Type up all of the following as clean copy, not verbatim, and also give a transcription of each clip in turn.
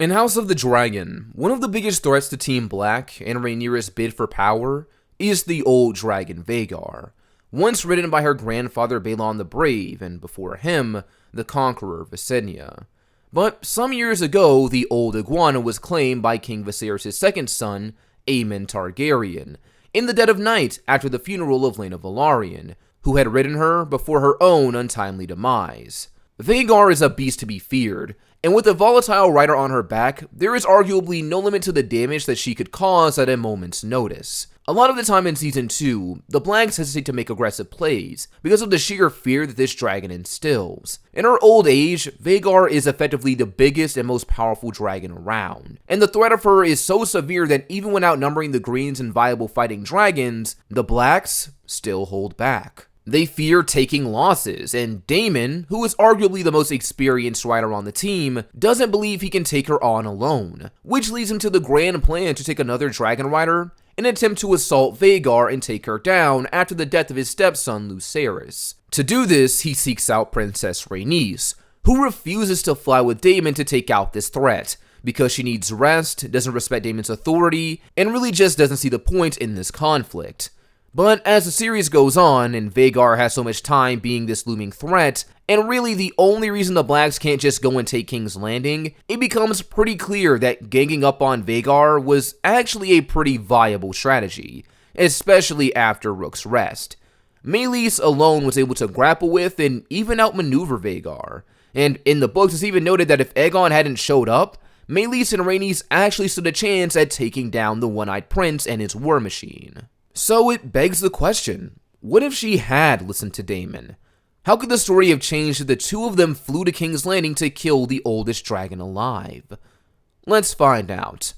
In House of the Dragon, one of the biggest threats to Team Black and Rhaenyra's bid for power is the old dragon Vhagar, once ridden by her grandfather Balon the Brave, and before him, the conqueror Visenya. But some years ago, the old iguana was claimed by King Viserys' second son, Rhaenys Targaryen, in the dead of night after the funeral of Lena Velaryon, who had ridden her before her own untimely demise. Vhagar is a beast to be feared, and with a volatile rider on her back, there is arguably no limit to the damage that she could cause at a moment's notice. A lot of the time in Season 2, the Blacks hesitate to make aggressive plays because of the sheer fear that this dragon instills. In her old age, Vhagar is effectively the biggest and most powerful dragon around, and the threat of her is so severe that even when outnumbering the Greens and viable fighting dragons, the Blacks still hold back. They fear taking losses, and Daemon, who is arguably the most experienced rider on the team, doesn't believe he can take her on alone, which leads him to the grand plan to take another dragon rider in an attempt to assault Vhagar and take her down after the death of his stepson Lucerys. To do this, he seeks out Princess Rhaenys, who refuses to fly with Daemon to take out this threat, because she needs rest, doesn't respect Daemon's authority, and really just doesn't see the point in this conflict. But as the series goes on, and Vhagar has so much time being this looming threat, and really the only reason the Blacks can't just go and take King's Landing, it becomes pretty clear that ganging up on Vhagar was actually a pretty viable strategy, especially after Rook's Rest. Meleys alone was able to grapple with and even outmaneuver Vhagar, and in the books it's even noted that if Aegon hadn't showed up, Meleys and Rhaenys actually stood a chance at taking down the One-Eyed Prince and his war machine. So it begs the question, what if she had listened to Daemon? How could the story have changed if the two of them flew to King's Landing to kill the oldest dragon alive? Let's find out.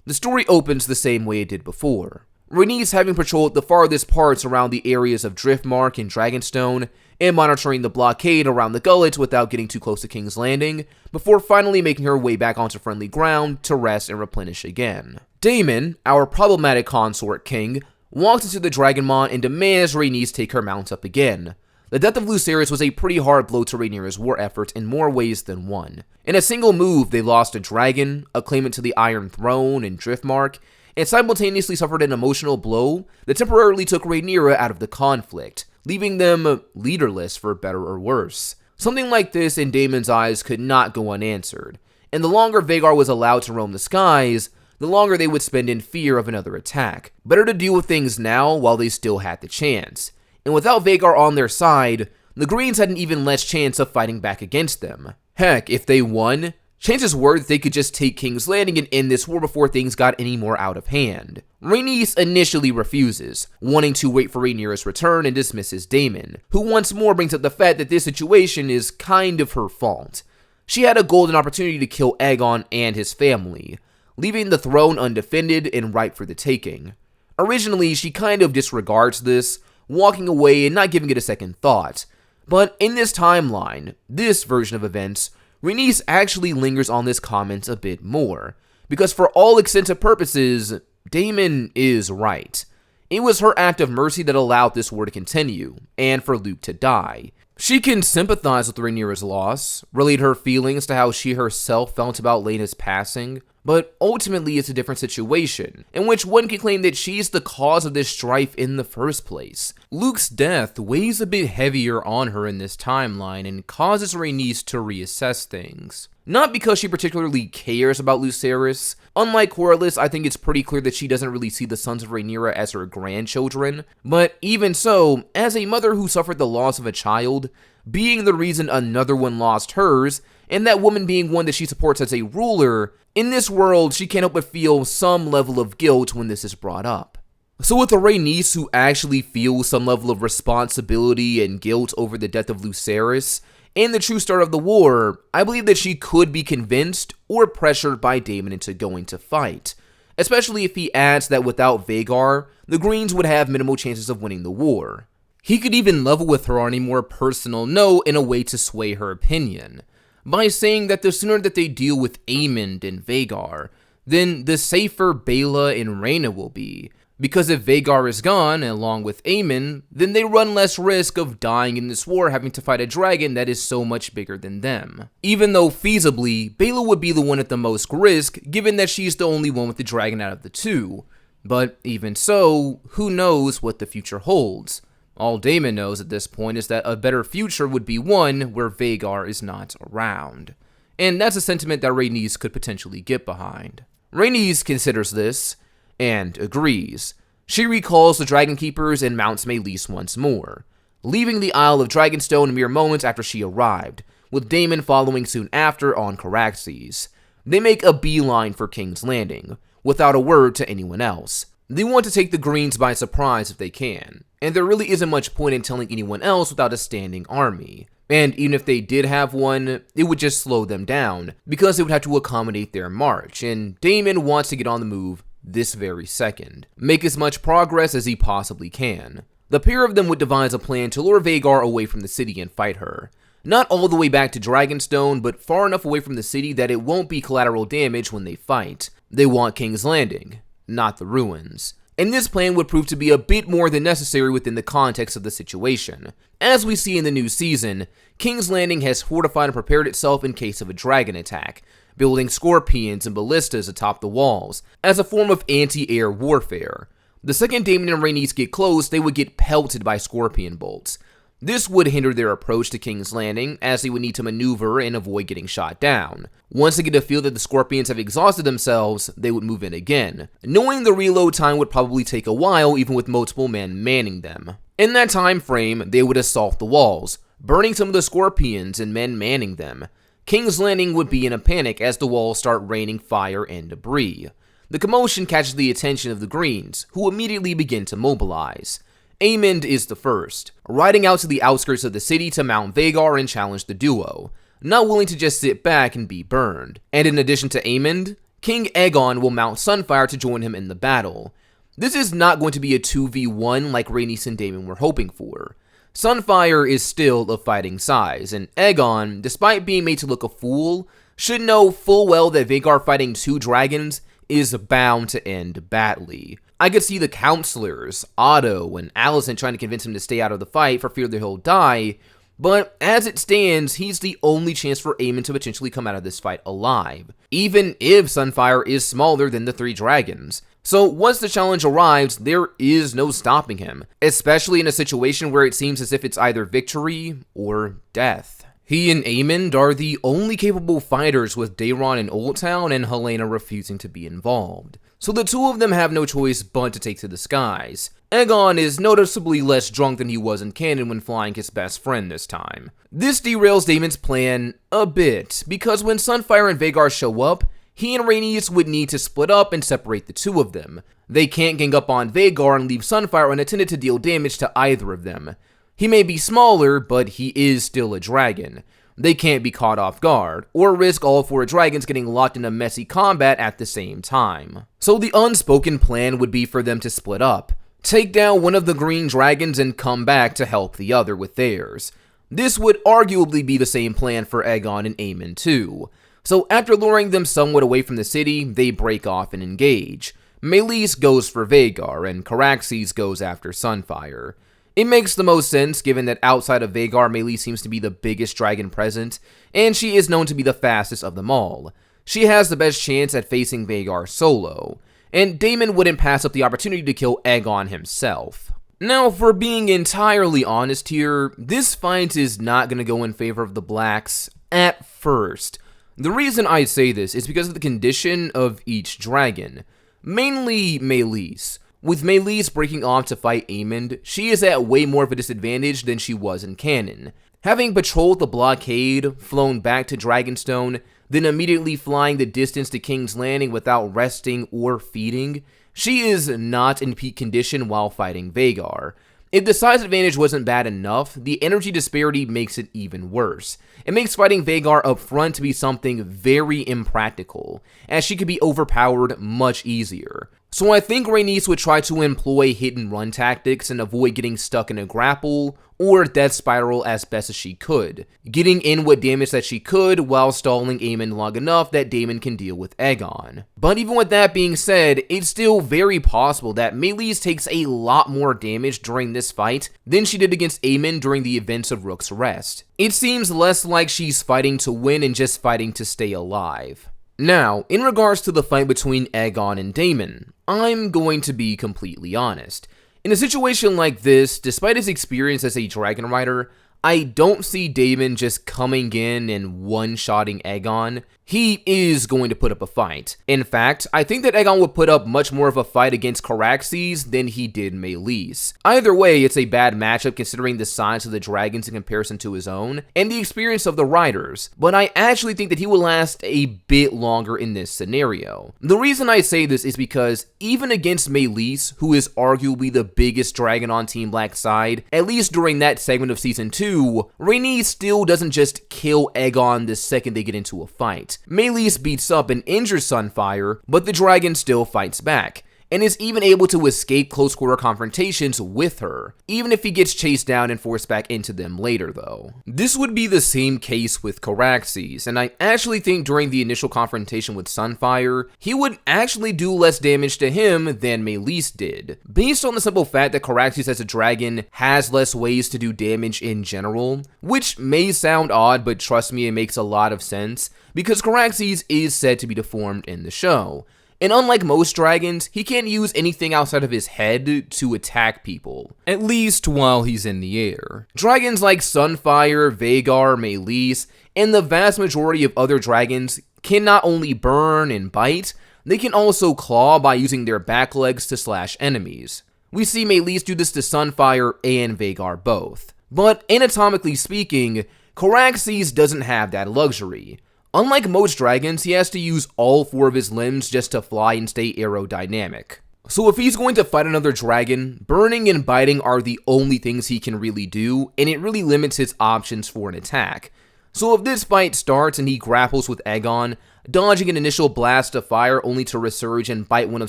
The story opens the same way it did before. Rhaenys having patrolled the farthest parts around the areas of Driftmark and Dragonstone, and monitoring the blockade around the Gullet without getting too close to King's Landing, before finally making her way back onto friendly ground to rest and replenish again. Daemon, our problematic consort king, walks into the Dragonmont and demands Rhaenys take her mount up again. The death of Lucerys was a pretty hard blow to Rhaenyra's war effort in more ways than one. In a single move, they lost a dragon, a claimant to the Iron Throne in Driftmark, and simultaneously suffered an emotional blow that temporarily took Rhaenyra out of the conflict, leaving them leaderless for better or worse. Something like this in Daemon's eyes could not go unanswered, and the longer Vhagar was allowed to roam the skies, the longer they would spend in fear of another attack. Better to deal with things now while they still had the chance. And without Vhagar on their side, the Greens had an even less chance of fighting back against them. Heck, if they won, chances were that they could just take King's Landing and end this war before things got any more out of hand. Rhaenys initially refuses, wanting to wait for Rhaenyra's return and dismisses Daemon, who once more brings up the fact that this situation is kind of her fault. She had a golden opportunity to kill Aegon and his family, leaving the throne undefended and ripe for the taking. Originally, she kind of disregards this, walking away and not giving it a second thought. But in this timeline, this version of events, Rhaenys actually lingers on this comment a bit more, because for all intents and purposes, Daemon is right. It was her act of mercy that allowed this war to continue, and for Luke to die. She can sympathize with Rhaenyra's loss, relate her feelings to how she herself felt about Laena's passing, but ultimately it's a different situation, in which one can claim that she's the cause of this strife in the first place. Luke's death weighs a bit heavier on her in this timeline and causes Rhaenys to reassess things. Not because she particularly cares about Lucerys. Unlike Corlys, I think it's pretty clear that she doesn't really see the sons of Rhaenyra as her grandchildren, but even so, as a mother who suffered the loss of a child, being the reason another one lost hers, and that woman being one that she supports as a ruler, in this world, she can't help but feel some level of guilt when this is brought up. So with a Rhaenys who actually feels some level of responsibility and guilt over the death of Lucerys, and the true start of the war, I believe that she could be convinced or pressured by Daemon into going to fight, especially if he adds that without Vhagar, the Greens would have minimal chances of winning the war. He could even level with her on a more personal note in a way to sway her opinion, by saying that the sooner that they deal with Aemond and Vhagar, then the safer Baela and Rhaena will be, Because if Vhagar is gone, along with Aemon, then they run less risk of dying in this war having to fight a dragon that is so much bigger than them. Even though feasibly, Baela would be the one at the most risk, given that she's the only one with the dragon out of the two. But even so, who knows what the future holds? All Daemon knows at this point is that a better future would be one where Vhagar is not around. And that's a sentiment that Rhaenys could potentially get behind. Rhaenys considers this, and agrees. She recalls the Dragon Keepers and mounts Meleys once more, leaving the Isle of Dragonstone mere moments after she arrived, with Daemon following soon after on Caraxes. They make a beeline for King's Landing, without a word to anyone else. They want to take the Greens by surprise if they can, and there really isn't much point in telling anyone else without a standing army. And even if they did have one, it would just slow them down, because they would have to accommodate their march, and Daemon wants to get on the move this very second. Make as much progress as he possibly can. The pair of them would devise a plan to lure Vhagar away from the city and fight her. Not all the way back to Dragonstone, but far enough away from the city that it won't be collateral damage when they fight. They want King's Landing, not the ruins. And this plan would prove to be a bit more than necessary within the context of the situation. As we see in the new season, King's Landing has fortified and prepared itself in case of a dragon attack, building scorpions and ballistas atop the walls, as a form of anti-air warfare. The second Daemon and Rhaenys get close, they would get pelted by scorpion bolts. This would hinder their approach to King's Landing, as they would need to maneuver and avoid getting shot down. Once they get a feel that the scorpions have exhausted themselves, they would move in again, knowing the reload time would probably take a while even with multiple men manning them. In that time frame, they would assault the walls, burning some of the scorpions and men manning them. King's Landing would be in a panic as the walls start raining fire and debris. The commotion catches the attention of the Greens, who immediately begin to mobilize. Aemond is the first, riding out to the outskirts of the city to mount Vhagar and challenge the duo, not willing to just sit back and be burned. And in addition to Aemond, King Aegon will mount Sunfire to join him in the battle. This is not going to be a 2v1 like Rhaenys and Daemon were hoping for. Sunfire is still of fighting size, and Aegon, despite being made to look a fool, should know full well that Vhagar fighting two dragons is bound to end badly. I could see the counselors, Otto and Alicent, trying to convince him to stay out of the fight for fear that he'll die, but as it stands, he's the only chance for Aemon to potentially come out of this fight alive, even if Sunfire is smaller than the three dragons. So once the challenge arrives, there is no stopping him, especially in a situation where it seems as if it's either victory or death. He and Aemond are the only capable fighters, with Daeron in Oldtown and Helaena refusing to be involved. So the two of them have no choice but to take to the skies. Aegon is noticeably less drunk than he was in canon when flying his best friend this time. This derails Daemon's plan a bit, because when Sunfire and Vhagar show up, he and Rhaenys would need to split up and separate the two of them. They can't gang up on Vhagar and leave Sunfire unattended to deal damage to either of them. He may be smaller, but he is still a dragon. They can't be caught off guard, or risk all four dragons getting locked in a messy combat at the same time. So the unspoken plan would be for them to split up, take down one of the green dragons and come back to help the other with theirs. This would arguably be the same plan for Aegon and Aemon too. So after luring them somewhat away from the city, they break off and engage. Meleys goes for Vhagar, and Caraxes goes after Sunfire. It makes the most sense given that outside of Vhagar, Meleys seems to be the biggest dragon present, and she is known to be the fastest of them all. She has the best chance at facing Vhagar solo, and Daemon wouldn't pass up the opportunity to kill Aegon himself. Now, for being entirely honest here, this fight is not going to go in favor of the Blacks at first. The reason I say this is because of the condition of each dragon, mainly Meleys. With Meleys breaking off to fight Aemond, she is at way more of a disadvantage than she was in canon. Having patrolled the blockade, flown back to Dragonstone, then immediately flying the distance to King's Landing without resting or feeding, she is not in peak condition while fighting Vhagar. If the size advantage wasn't bad enough, the energy disparity makes it even worse. It makes fighting Vhagar up front to be something very impractical, as she could be overpowered much easier. So I think Rhaenys would try to employ hit-and-run tactics and avoid getting stuck in a grapple or death spiral as best as she could, getting in what damage that she could while stalling Aemon long enough that Daemon can deal with Aegon. But even with that being said, it's still very possible that Meleys takes a lot more damage during this fight than she did against Aemon during the events of Rook's Rest. It seems less like she's fighting to win and just fighting to stay alive. Now, in regards to the fight between Aegon and Daemon, I'm going to be completely honest. In a situation like this, despite his experience as a dragon rider, I don't see Daemon just coming in and one-shotting Aegon. He is going to put up a fight. In fact, I think that Aegon would put up much more of a fight against Caraxes than he did Meleys. Either way, it's a bad matchup considering the size of the dragons in comparison to his own, and the experience of the riders, but I actually think that he will last a bit longer in this scenario. The reason I say this is because even against Meleys, who is arguably the biggest dragon on Team Black's side, at least during that segment of Season 2, Rhaenys still doesn't just kill Aegon the second they get into a fight. Meleys beats up and injures Sunfire, but the dragon still fights back, and is even able to escape close-quarter confrontations with her, even if he gets chased down and forced back into them later though. This would be the same case with Caraxes, and I actually think during the initial confrontation with Sunfire, he would actually do less damage to him than Meleys did. Based on the simple fact that Caraxes as a dragon has less ways to do damage in general, which may sound odd, but trust me, it makes a lot of sense, because Caraxes is said to be deformed in the show. And unlike most dragons, he can't use anything outside of his head to attack people, at least while he's in the air. Dragons like Sunfire, Vhagar, Meleys, and the vast majority of other dragons can not only burn and bite, they can also claw by using their back legs to slash enemies. We see Meleys do this to Sunfire and Vhagar both. But anatomically speaking, Caraxes doesn't have that luxury. Unlike most dragons, he has to use all 4 of his limbs just to fly and stay aerodynamic. So if he's going to fight another dragon, burning and biting are the only things he can really do, and it really limits his options for an attack. So if this fight starts and he grapples with Aegon, dodging an initial blast of fire only to resurge and bite one of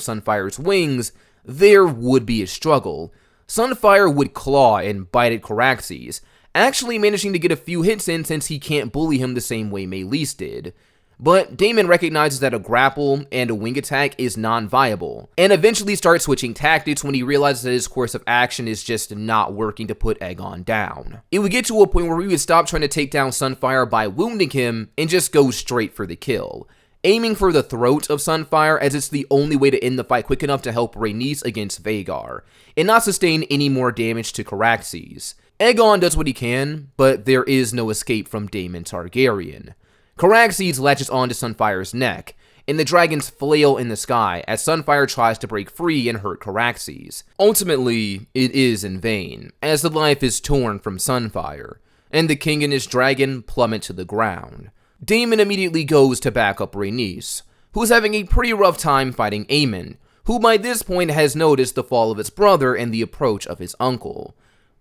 Sunfire's wings, there would be a struggle. Sunfire would claw and bite at Caraxes, actually managing to get a few hits in since he can't bully him the same way Meleys did. But Daemon recognizes that a grapple and a wing attack is non-viable, and eventually starts switching tactics when he realizes that his course of action is just not working to put Aegon down. It would get to a point where we would stop trying to take down Sunfire by wounding him and just go straight for the kill, aiming for the throat of Sunfire as it's the only way to end the fight quick enough to help Rhaenys against Vhagar, and not sustain any more damage to Caraxes. Aegon does what he can, but there is no escape from Daemon Targaryen. Caraxes latches onto Sunfire's neck, and the dragons flail in the sky as Sunfire tries to break free and hurt Caraxes. Ultimately, it is in vain, as the life is torn from Sunfire, and the king and his dragon plummet to the ground. Daemon immediately goes to back up Rhaenys, who is having a pretty rough time fighting Aemon, who by this point has noticed the fall of his brother and the approach of his uncle.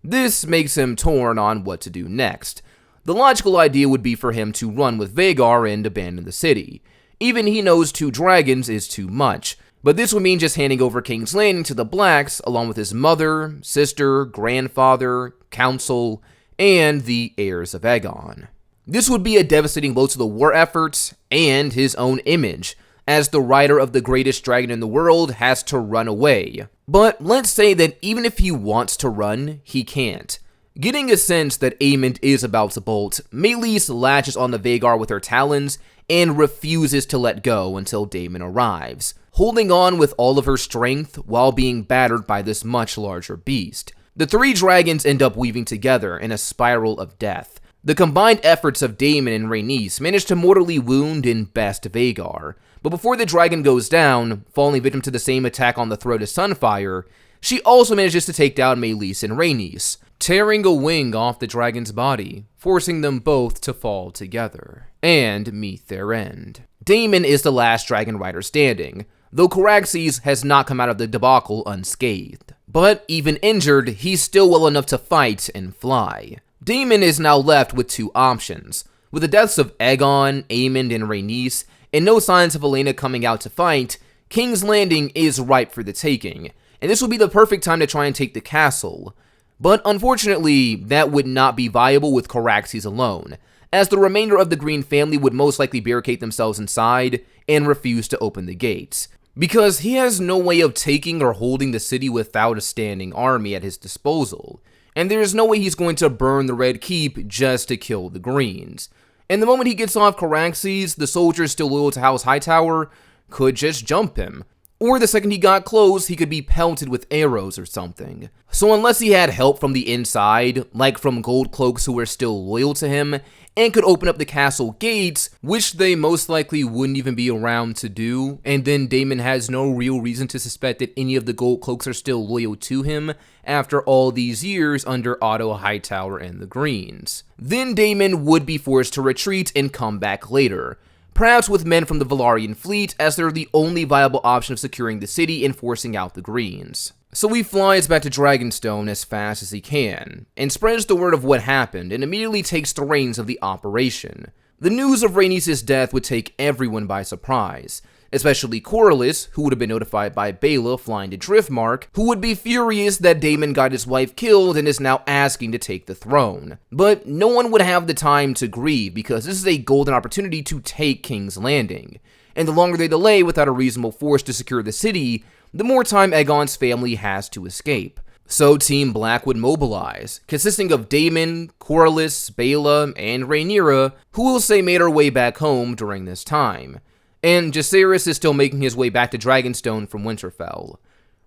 This makes him torn on what to do next. The logical idea would be for him to run with Vhagar and abandon the city. Even he knows 2 dragons is too much, but this would mean just handing over King's Landing to the Blacks along with his mother, sister, grandfather, council, and the heirs of Aegon. This would be a devastating blow to the war efforts and his own image, as the rider of the greatest dragon in the world has to run away. But let's say that even if he wants to run, he can't. Getting a sense that Aemon is about to bolt, Meleys latches onto Vhagar with her talons and refuses to let go until Daemon arrives, holding on with all of her strength while being battered by this much larger beast. The 3 dragons end up weaving together in a spiral of death. The combined efforts of Daemon and Rhaenys manage to mortally wound and best Vhagar, but before the dragon goes down, falling victim to the same attack on the throat as Sunfire, she also manages to take down Meleys and Rhaenys, tearing a wing off the dragon's body, forcing them both to fall together and meet their end. Daemon is the last dragon rider standing, though Caraxes has not come out of the debacle unscathed. But even injured, he's still well enough to fight and fly. Daemon is now left with 2 options. With the deaths of Aegon, Aemon, and Rhaenys, and no signs of Olenna coming out to fight, King's Landing is ripe for the taking, and this would be the perfect time to try and take the castle. But unfortunately, that would not be viable with Caraxes alone, as the remainder of the Green family would most likely barricade themselves inside and refuse to open the gates, because he has no way of taking or holding the city without a standing army at his disposal, and there is no way he's going to burn the Red Keep just to kill the Greens. And the moment he gets off Caraxes, the soldiers still loyal to House Hightower could just jump him. Or the second he got close, he could be pelted with arrows or something. So unless he had help from the inside, like from gold cloaks who were still loyal to him, and could open up the castle gates, which they most likely wouldn't even be around to do, and then Daemon has no real reason to suspect that any of the gold cloaks are still loyal to him after all these years under Otto Hightower and the Greens. Then Daemon would be forced to retreat and come back later, perhaps with men from the Valyrian fleet, as they're the only viable option of securing the city and forcing out the Greens. So he flies back to Dragonstone as fast as he can, and spreads the word of what happened, and immediately takes the reins of the operation. The news of Rhaenys' death would take everyone by surprise, especially Corlys, who would have been notified by Baela flying to Driftmark, who would be furious that Daemon got his wife killed and is now asking to take the throne. But no one would have the time to grieve, because this is a golden opportunity to take King's Landing, and the longer they delay without a reasonable force to secure the city, the more time Aegon's family has to escape. So Team Black would mobilize, consisting of Daemon, Corlys, Baela, and Rhaenyra, who will say made her way back home during this time. And Jacaerys is still making his way back to Dragonstone from Winterfell.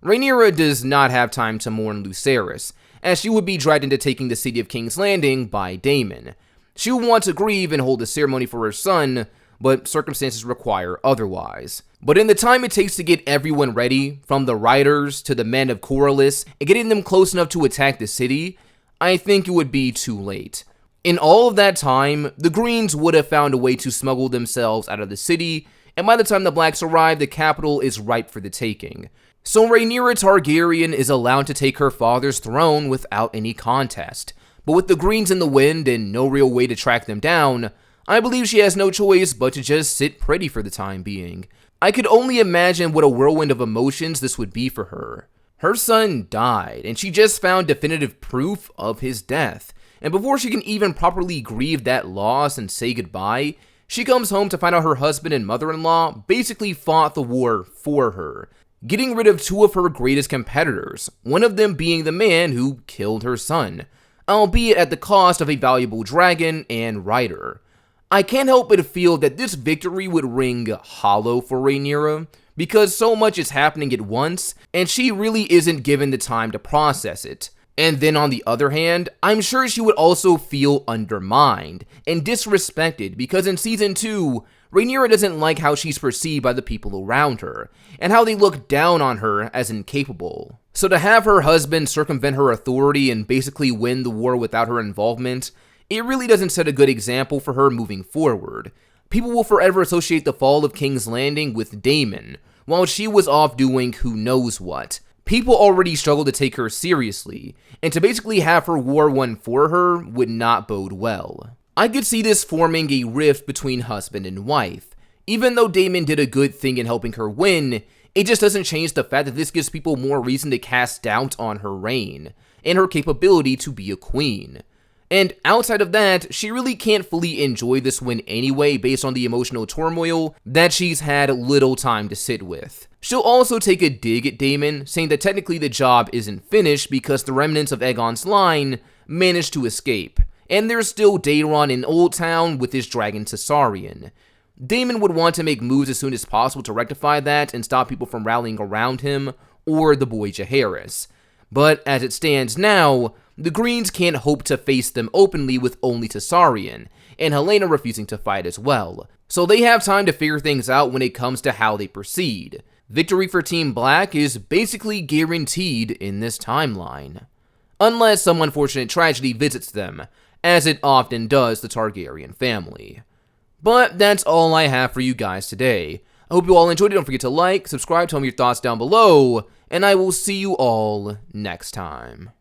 Rhaenyra does not have time to mourn Lucerys, as she would be dragged into taking the city of King's Landing by Daemon. She would want to grieve and hold a ceremony for her son, but circumstances require otherwise. But in the time it takes to get everyone ready, from the riders to the men of Corlys, and getting them close enough to attack the city, I think it would be too late. In all of that time, the Greens would have found a way to smuggle themselves out of the city, and by the time the Blacks arrive, the capital is ripe for the taking. So Rhaenyra Targaryen is allowed to take her father's throne without any contest. But with the Greens in the wind and no real way to track them down, I believe she has no choice but to just sit pretty for the time being. I could only imagine what a whirlwind of emotions this would be for her. Her son died, and she just found definitive proof of his death. And before she can even properly grieve that loss and say goodbye, she comes home to find out her husband and mother-in-law basically fought the war for her, getting rid of two of her greatest competitors, one of them being the man who killed her son, albeit at the cost of a valuable dragon and rider. I can't help but feel that this victory would ring hollow for Rhaenyra, because so much is happening at once, and she really isn't given the time to process it. And then on the other hand, I'm sure she would also feel undermined and disrespected, because in Season 2, Rhaenyra doesn't like how she's perceived by the people around her, and how they look down on her as incapable. So to have her husband circumvent her authority and basically win the war without her involvement, it really doesn't set a good example for her moving forward. People will forever associate the fall of King's Landing with Daemon, while she was off doing who knows what. People already struggle to take her seriously, and to basically have her war won for her would not bode well. I could see this forming a rift between husband and wife. Even though Daemon did a good thing in helping her win, it just doesn't change the fact that this gives people more reason to cast doubt on her reign, and her capability to be a queen. And outside of that, she really can't fully enjoy this win anyway based on the emotional turmoil that she's had little time to sit with. She'll also take a dig at Daemon, saying that technically the job isn't finished because the remnants of Aegon's line managed to escape, and there's still Daeron in Old Town with his dragon Targaryen. Daemon would want to make moves as soon as possible to rectify that and stop people from rallying around him or the boy Jaehaerys. But as it stands now, the Greens can't hope to face them openly with only Targaryen, and Helena refusing to fight as well. So they have time to figure things out when it comes to how they proceed. Victory for Team Black is basically guaranteed in this timeline. Unless some unfortunate tragedy visits them, as it often does the Targaryen family. But that's all I have for you guys today. I hope you all enjoyed it. Don't forget to like, subscribe, tell me your thoughts down below, and I will see you all next time.